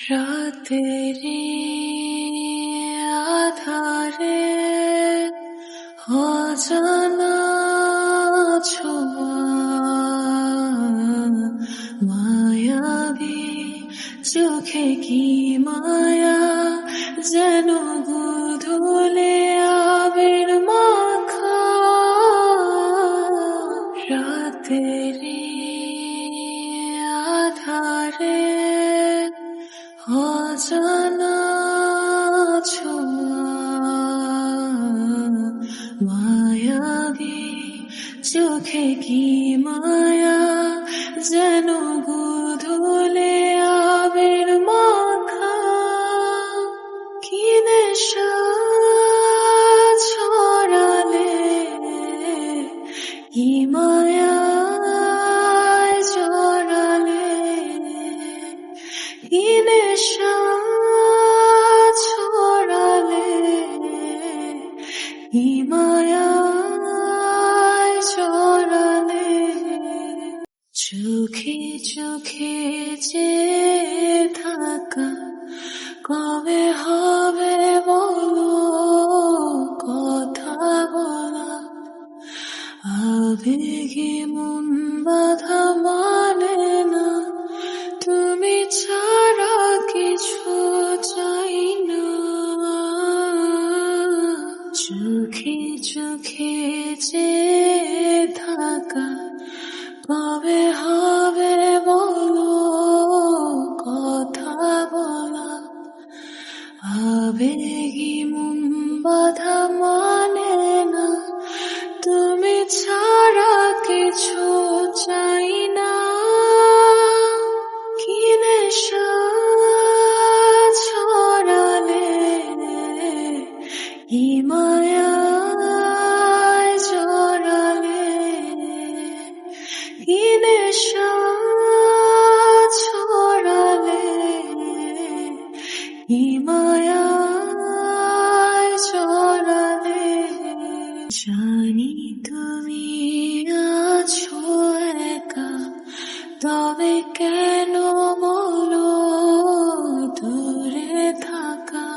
রাতেরি আধারে অজানা ছোঁয়া মায়াবী চোখে কি মায়া যেন গোধূলি আবির মাখা রাতেরি আধারে অজানা ছোঁয়া মায়াবী চোখে কি মায়া যেন গোধূলি আবির মাখা কি নেশা ছড়ালে কি মায়ায় জড়ালে কি নেশা ছড়ালে কি মায়ায় জড়ালে চোখে চোখে যে থাকা কবে হবে বলো কথা বলা আবেগে মন বাধা মানে না তুমি ছাড়া কিছু চাই না চোখে চোখে যে থাকা কবে হবে বলো কথা বলা আবেগী মন বাধা মানে না তুমি ছাড়া কিছু চাই না কি নেশা ছড়ালে কি মায়ায় জড়ালে কি নেশা ছড়ালে কি মায়ায় জড়ালে জানি তুমি আছো একা তবে কেন বলো দূরে থাকা